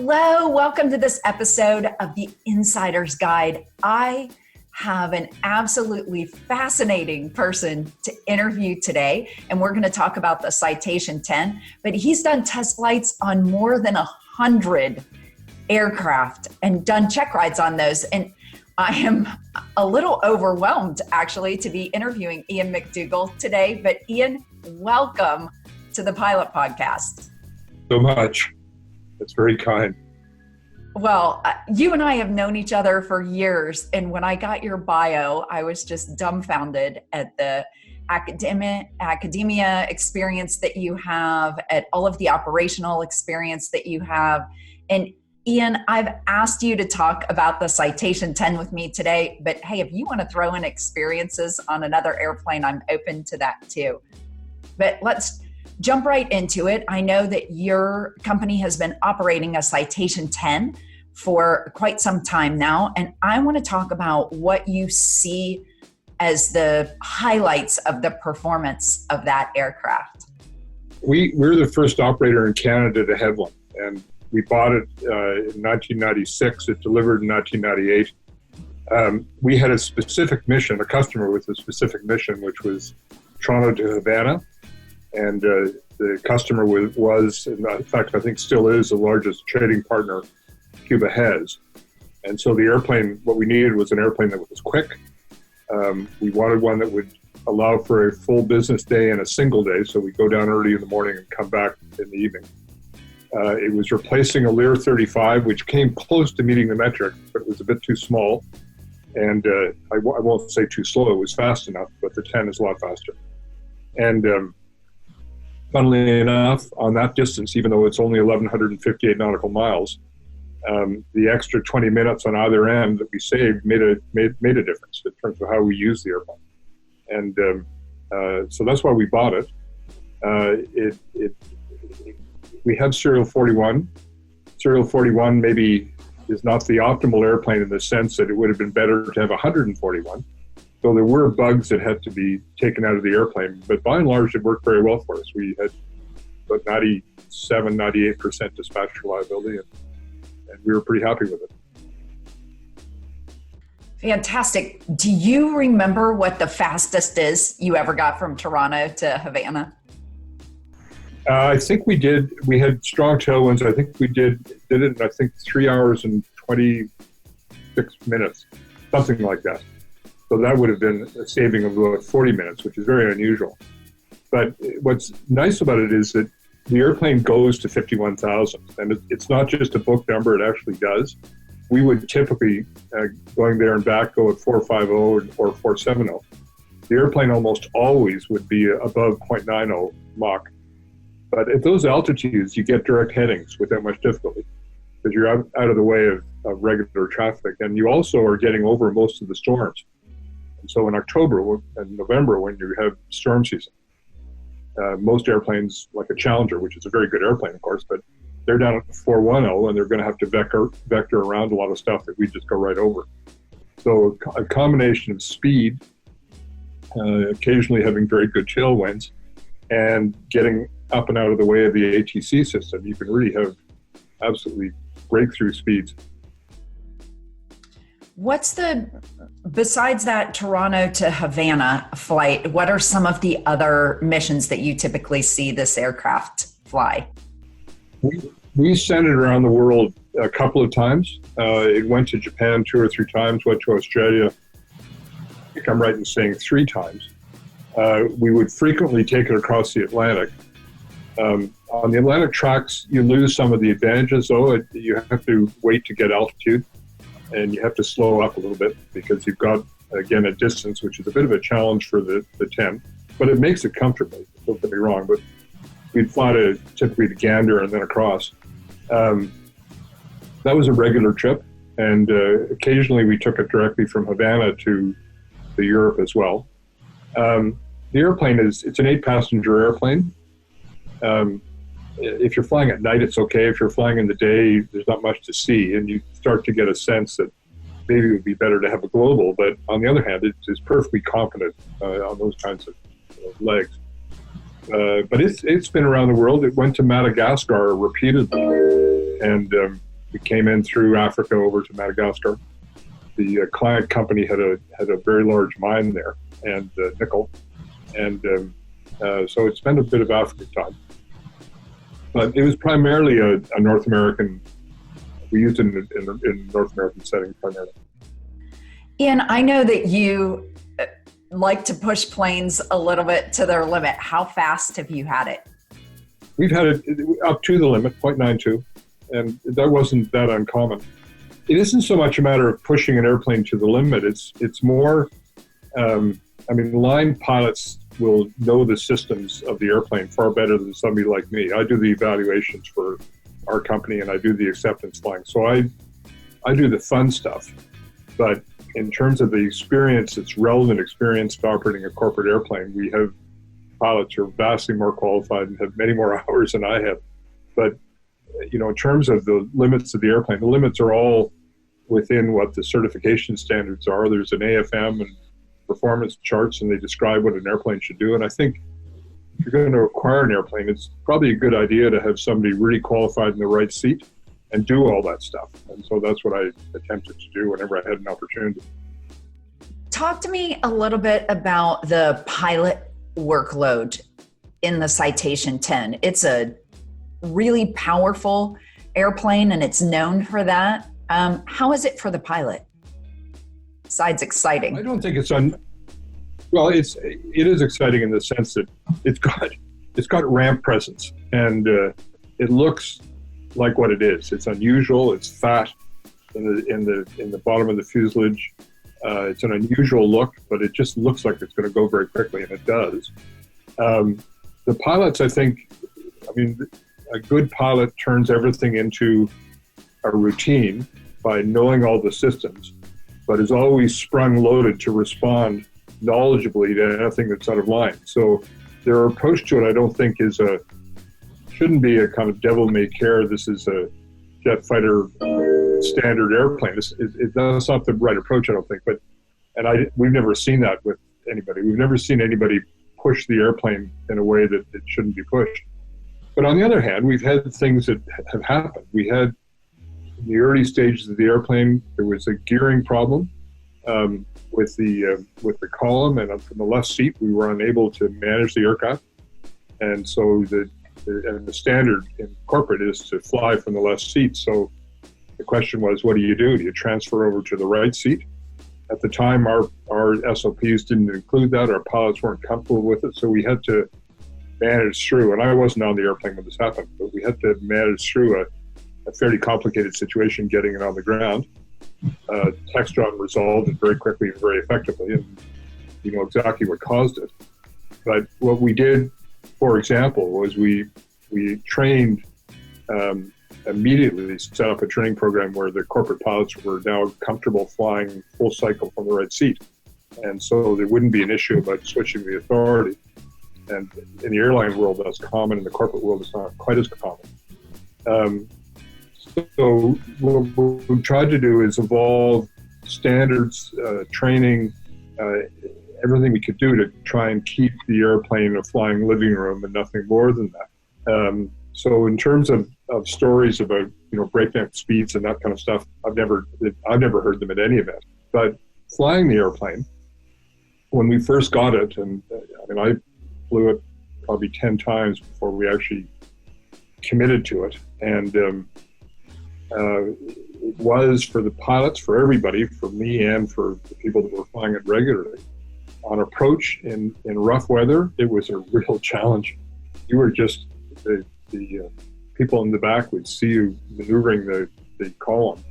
Hello, welcome to this episode of The Insider's Guide. I have an absolutely fascinating person to interview today, and we're going to talk about the Citation 10, but he's done test flights on more than 100 aircraft and done check rides on those. And I am a little overwhelmed, actually, to be interviewing Ian McDougall today. But Ian, welcome to the Pilot Podcast. So much. That's very kind. Well, you and I have known each other for years. And when I got your bio, I was just dumbfounded at the academia experience that you have, at all of the operational experience that you have. And Ian, I've asked you to talk about the Citation 10 with me today, but hey, if you want to throw in experiences on another airplane, I'm open to that too. But let's jump right into it. I know that your company has been operating a Citation 10 for quite some time now, and I want to talk about what you see as the highlights of the performance of that aircraft. We're the first operator in Canada to have one, and we bought it in 1996. It delivered in 1998. We had a specific mission, a customer with a specific mission, which was Toronto to Havana. And the customer was, in fact, I think still is, the largest trading partner Cuba has. And so the airplane, what we needed was an airplane that was quick. We wanted one that would allow for a full business day and a single day. So we go down early in the morning and come back in the evening. It was replacing a Lear 35, which came close to meeting the metric, but it was a bit too small. And I won't say too slow, it was fast enough, but the 10 is a lot faster. And funnily enough, on that distance, even though it's only 1,158 nautical miles, the extra 20 minutes on either end that we saved made a difference in terms of how we use the airplane. And so that's why we bought it. We have Serial 41. Serial 41 maybe is not the optimal airplane in the sense that it would have been better to have 141. So there were bugs that had to be taken out of the airplane, but by and large, it worked very well for us. We had about 97, 98% dispatch reliability, and we were pretty happy with it. Fantastic. Do you remember what the fastest is you ever got from Toronto to Havana? I think we did. We had strong tailwinds. I think we did it in, I think, 3 hours and 26 minutes, something like that. So that would have been a saving of about 40 minutes, which is very unusual. But what's nice about it is that the airplane goes to 51,000, and it's not just a book number, it actually does. We would typically, going there and back, go at 450 or 470. The airplane almost always would be above 0.90 Mach. But at those altitudes, you get direct headings without much difficulty because you're out of the way of regular traffic. And you also are getting over most of the storms. And so in October and November, when you have storm season, most airplanes, like a Challenger, which is a very good airplane, of course, but they're down at 410 and they're going to have to vector around a lot of stuff that we just go right over. So a combination of speed, occasionally having very good tailwinds, and getting up and out of the way of the ATC system, you can really have absolutely breakthrough speeds. Besides that Toronto to Havana flight, what are some of the other missions that you typically see this aircraft fly? We sent it around the world a couple of times. It went to Japan 2 or 3 times, went to Australia, I think I'm right in saying 3 times. We would frequently take it across the Atlantic. On the Atlantic tracks, you lose some of the advantages, though. You have to wait to get altitude, and you have to slow up a little bit because you've got, again, a distance, which is a bit of a challenge for the 10, but it makes it comfortable. Don't get me wrong, but we'd fly typically to Gander and then across. That was a regular trip, and occasionally we took it directly from Havana to Europe as well. The airplane it's an 8-passenger airplane. If you're flying at night, it's okay. If you're flying in the day, there's not much to see, and you start to get a sense that maybe it would be better to have a global. But on the other hand, it is perfectly competent on those kinds of legs. But it's been around the world. It went to Madagascar repeatedly, and We came in through Africa over to Madagascar. The client company had a very large mine there, and nickel, and so it spent a bit of African time. But it was primarily a North American. We used it in North American setting primarily. Ian, I know that you like to push planes a little bit to their limit. How fast have you had it? We've had it up to the limit, 0.92, and that wasn't that uncommon. It isn't so much a matter of pushing an airplane to the limit. It's more, line pilots will know the systems of the airplane far better than somebody like me. I do the evaluations for our company, and I do the acceptance flying. So I do the fun stuff. But in terms of the experience, it's relevant experience to operating a corporate airplane. We have pilots who are vastly more qualified and have many more hours than I have. But, in terms of the limits of the airplane, the limits are all within what the certification standards are. There's an AFM and performance charts, and they describe what an airplane should do. And I think if you're going to acquire an airplane, it's probably a good idea to have somebody really qualified in the right seat and do all that stuff. And so that's what I attempted to do whenever I had an opportunity. Talk to me a little bit about the pilot workload in the Citation 10. It's a really powerful airplane, and it's known for that. How is it for the pilot? Besides exciting. I don't think it's well, it is exciting in the sense that it's got ramp presence, and it looks like what it is. It's unusual. It's fat in the bottom of the fuselage. It's an unusual look, but it just looks like it's going to go very quickly, and it does. The pilots, I think, a good pilot turns everything into a routine by knowing all the systems, but is always sprung loaded to respond knowledgeably to anything that's out of line. So their approach to it, I don't think shouldn't be a kind of devil-may-care, this is a jet fighter standard airplane. That's not the right approach, I don't think. We've never seen that with anybody. We've never seen anybody push the airplane in a way that it shouldn't be pushed. But on the other hand, we've had things that have happened. We had, in the early stages of the airplane, there was a gearing problem with the column, and from the left seat, we were unable to manage the aircraft. And so the standard in corporate is to fly from the left seat. So the question was, what do? Do you transfer over to the right seat? At the time, our SOPs didn't include that. Our pilots weren't comfortable with it, so we had to manage through. And I wasn't on the airplane when this happened, but we had to manage through a fairly complicated situation getting it on the ground. Textron resolved it very quickly and very effectively, and you know exactly what caused it. But what we did, for example, was we trained immediately, set up a training program where the corporate pilots were now comfortable flying full cycle from the right seat. And so there wouldn't be an issue about switching the authority. And in the airline world, that's common. In the corporate world, it's not quite as common. So what we tried to do is evolve standards, training, everything we could do to try and keep the airplane a flying living room and nothing more than that. So in terms of stories about breakneck speeds and that kind of stuff, I've never heard them at any event. But flying the airplane, when we first got it, and I flew it probably 10 times before we actually committed to it, and it was for the pilots, for everybody, for me and for the people that were flying it regularly. On approach in rough weather, it was a real challenge. You were just the people in the back would see you maneuvering the column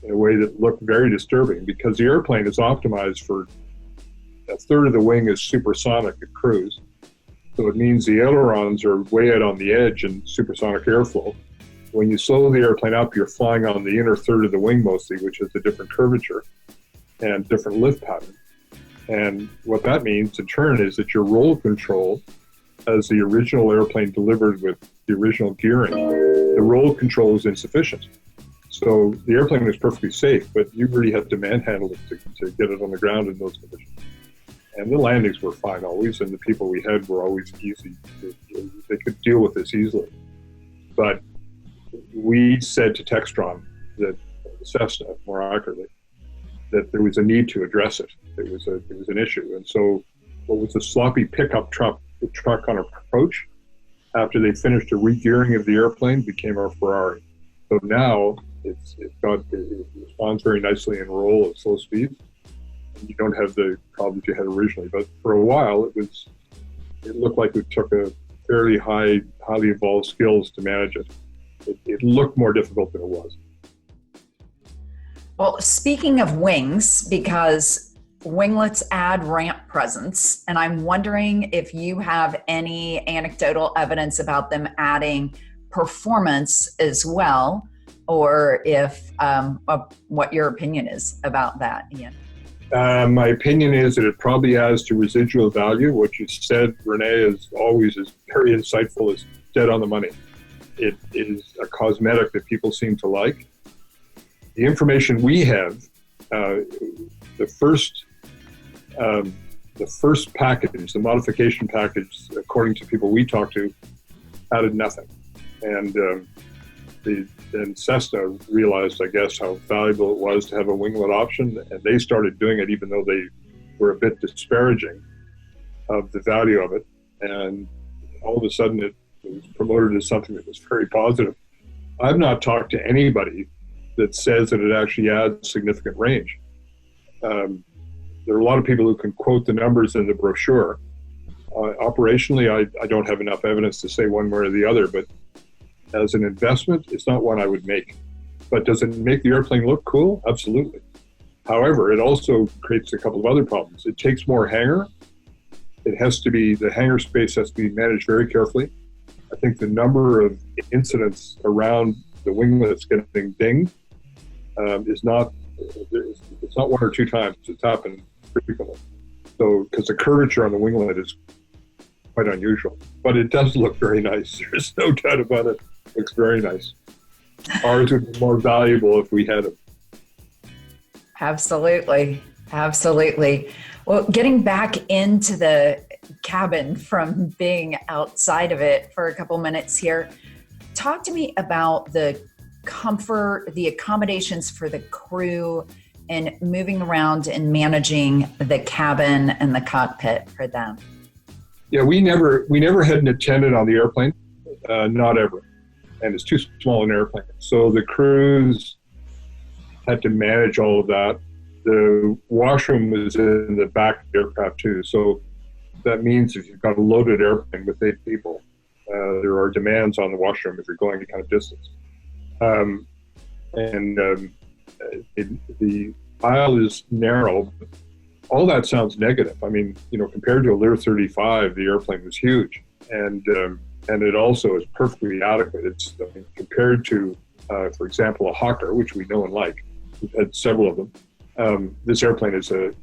in a way that looked very disturbing, because the airplane is optimized for a third of the wing is supersonic at cruise. So it means the ailerons are way out on the edge in supersonic airflow. When you slow the airplane up, you're flying on the inner third of the wing mostly, which is a different curvature and different lift pattern. And what that means in turn is that your roll control, as the original airplane delivered with the original gearing, the roll control is insufficient. So the airplane was perfectly safe, but you really had to manhandle it to get it on the ground in those conditions. And the landings were fine always, and the people we had were always easy. They could deal with this easily. But we said to Textron, that Cessna, more accurately, that there was a need to address it. It was an issue. And so what was a sloppy pickup truck on approach, after they finished a re-gearing of the airplane, became our Ferrari. So now it responds very nicely in roll at slow speeds. And you don't have the problems you had originally. But for a while, it looked like it took a fairly highly evolved skills to manage it. It looked more difficult than it was. Well, speaking of wings, because winglets add ramp presence, and I'm wondering if you have any anecdotal evidence about them adding performance as well, or if what your opinion is about that, Ian. My opinion is that it probably adds to residual value. What you said, René, is very insightful, is dead on the money. It is a cosmetic that people seem to like. The information we have, the first package, the modification package, according to people we talked to, added nothing. And then Cessna realized, I guess, how valuable it was to have a winglet option, and they started doing it even though they were a bit disparaging of the value of it. And all of a sudden it was promoted as something that was very positive. I've not talked to anybody that says that it actually adds significant range. There are a lot of people who can quote the numbers in the brochure. Operationally, I don't have enough evidence to say one way or the other, but as an investment, it's not one I would make. But does it make the airplane look cool? Absolutely. However, it also creates a couple of other problems. It takes more hangar. The hangar space has to be managed very carefully. I think the number of incidents around the winglets getting dinged it's not one or two times. It's happened frequently. So, because the curvature on the winglet is quite unusual, but it does look very nice. There's no doubt about it. It looks very nice. Ours would be more valuable if we had it. Absolutely. Well, getting back into the cabin from being outside of it for a couple minutes here, talk to me about the comfort, the accommodations for the crew, and moving around and managing the cabin and the cockpit for them. Yeah, we never had an attendant on the airplane, not ever, and it's too small an airplane. So the crews had to manage all of that. The washroom was in the back of the aircraft too, so that means if you've got a loaded airplane with 8 people, there are demands on the washroom if you're going any kind of distance. The aisle is narrow. All that sounds negative. I mean, compared to a Lear 35, the airplane was huge, and it also is perfectly adequate. It's compared to, for example, a Hawker, which we know and like. We've had several of them. This airplane is a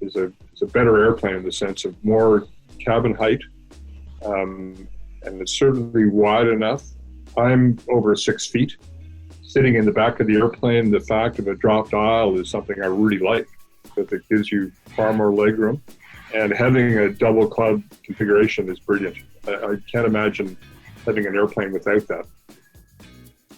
better airplane in the sense of more cabin height, and it's certainly wide enough. I'm over 6 feet. Sitting in the back of the airplane, the fact of a dropped aisle is something I really like, because it gives you far more legroom. And having a double club configuration is brilliant. I can't imagine having an airplane without that.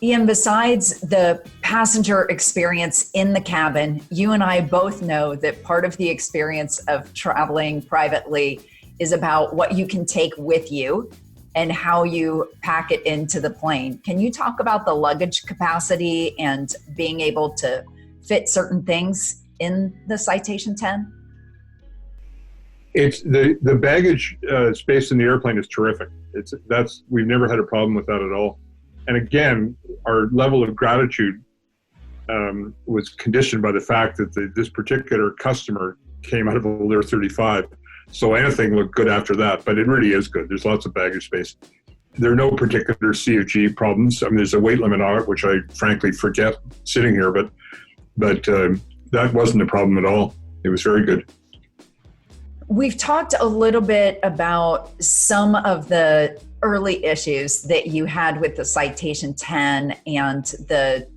Ian, besides the passenger experience in the cabin, you and I both know that part of the experience of traveling privately is about what you can take with you and how you pack it into the plane. Can you talk about the luggage capacity and being able to fit certain things in the Citation 10? It's the baggage space in the airplane is terrific. We've never had a problem with that at all. And again, our level of gratitude was conditioned by the fact that this particular customer came out of a Lear 35. So anything looked good after that, but it really is good. There's lots of baggage space. There are no particular CFG problems. I mean, there's a weight limit on it, which I frankly forget sitting here, but that wasn't a problem at all. It was very good. We've talked a little bit about some of the early issues that you had with the Citation 10 and the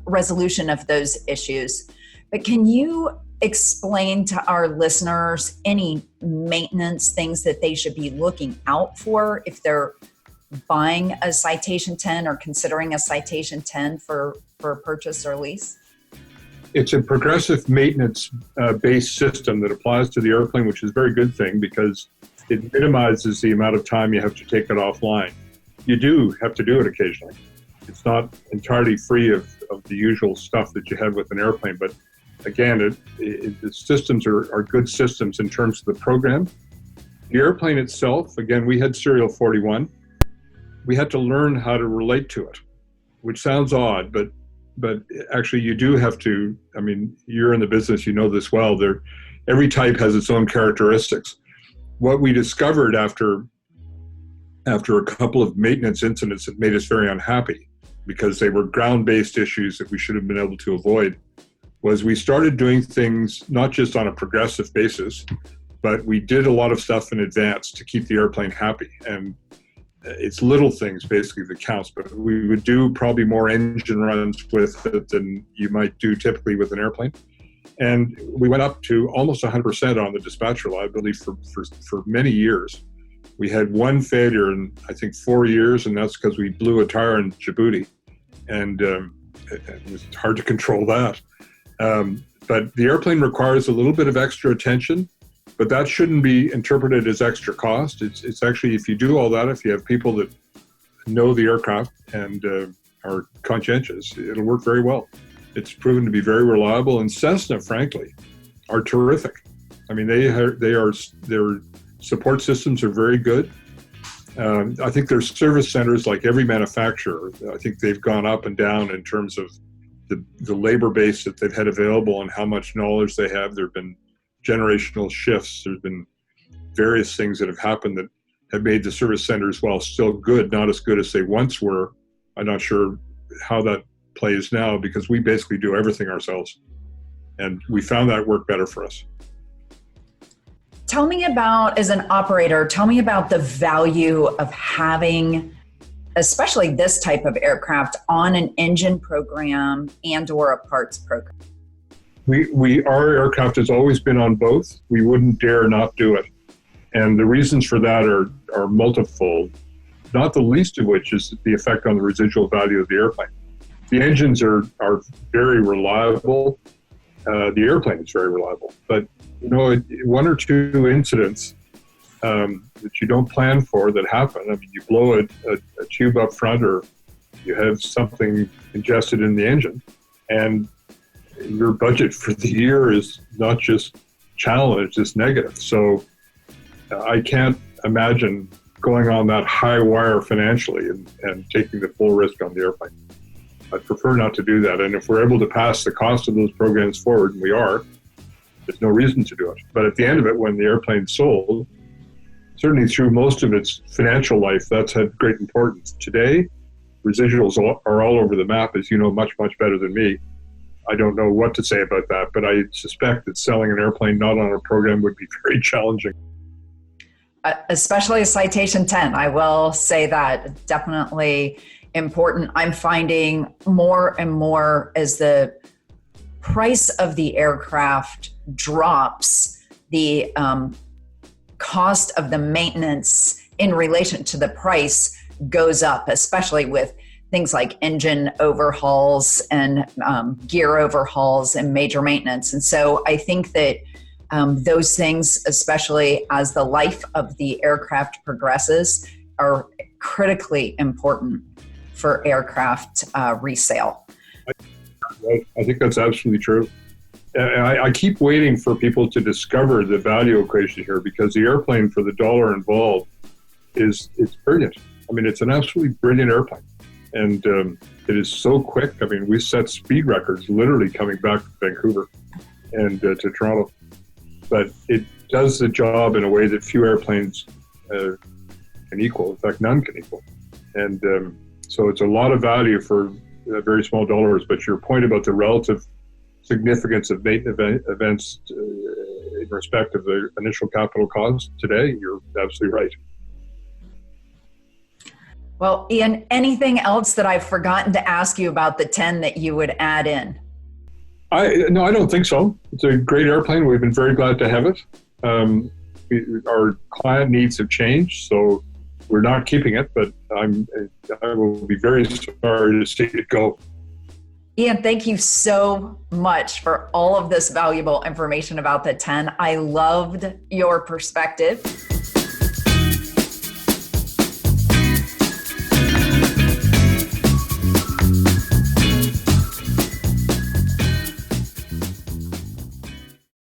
resolution of those issues, but can you explain to our listeners any maintenance things that they should be looking out for if they're buying a Citation 10 or considering a Citation 10 for purchase or lease? It's a progressive maintenance based system that applies to the airplane, which is a very good thing because it minimizes the amount of time you have to take it offline. You do have to do it occasionally. It's not entirely free of the usual stuff that you have with an airplane, but again, the systems are good systems in terms of the program. The airplane itself, again, we had Serial 41. We had to learn how to relate to it, which sounds odd, but actually you do have to. I mean, you're in the business, you know this well. Every type has its own characteristics. What we discovered after a couple of maintenance incidents that made us very unhappy, because they were ground-based issues that we should have been able to avoid, was we started doing things not just on a progressive basis, but we did a lot of stuff in advance to keep the airplane happy. And it's little things basically that counts, but we would do probably more engine runs with it than you might do typically with an airplane. And we went up to almost 100% on the dispatch reliability for many years. We had one failure in, I think, 4 years, and that's because we blew a tire in Djibouti. And it was hard to control that. But the airplane requires a little bit of extra attention, but that shouldn't be interpreted as extra cost. It's actually, if you do all that, if you have people that know the aircraft and are conscientious, it'll work very well. It's proven to be very reliable, and Cessna, frankly, are terrific. I mean, their support systems are very good. I think their service centers, like every manufacturer, I think they've gone up and down in terms of the labor base that they've had available and how much knowledge they have. There have been generational shifts. There's been various things that have happened that have made the service centers, while still good, not as good as they once were. I'm not sure how that plays now, because we basically do everything ourselves. And we found that worked better for us. Tell me about, as an operator, tell me about the value of having, especially this type of aircraft, on an engine program and or a parts program. Our aircraft has always been on both. We wouldn't dare not do it. And the reasons for that are multifold, not the least of which is the effect on the residual value of the airplane. The engines are very reliable. The airplane is very reliable. But, you know, one or two incidents that you don't plan for that happen. I mean, you blow a tube up front, or you have something ingested in the engine, and your budget for the year is not just challenged, it's negative. So I can't imagine going on that high wire financially and taking the full risk on the airplane. I prefer not to do that. And if we're able to pass the cost of those programs forward, and we are, there's no reason to do it. But at the end of it, when the airplane's sold, certainly through most of its financial life, that's had great importance. Today, residuals are all over the map, as you know much, much better than me. I don't know what to say about that, but I suspect that selling an airplane not on a program would be very challenging. Especially a Citation 10, I will say that, definitely important. I'm finding more and more as the price of the aircraft drops, the cost of the maintenance in relation to the price goes up, especially with things like engine overhauls and gear overhauls and major maintenance. And so I think that those things, especially as the life of the aircraft progresses, are critically important for aircraft resale. I think that's absolutely true. I keep waiting for people to discover the value equation here, because the airplane, for the dollar involved, it's brilliant. I mean, it's an absolutely brilliant airplane. And it is so quick. I mean, we set speed records literally coming back from Vancouver and to Toronto. But it does the job in a way that few airplanes can equal. In fact, none can equal. And so it's a lot of value for very small dollars. But your point about the relative significance of maintenance events in respect of the initial capital cost today, you're absolutely right. Well, Ian, anything else that I've forgotten to ask you about the 10 that you would add in? No, I don't think so. It's a great airplane. We've been very glad to have it. Our client needs have changed, so we're not keeping it, but I will be very sorry to see it go. Ian, thank you so much for all of this valuable information about the 10. I loved your perspective.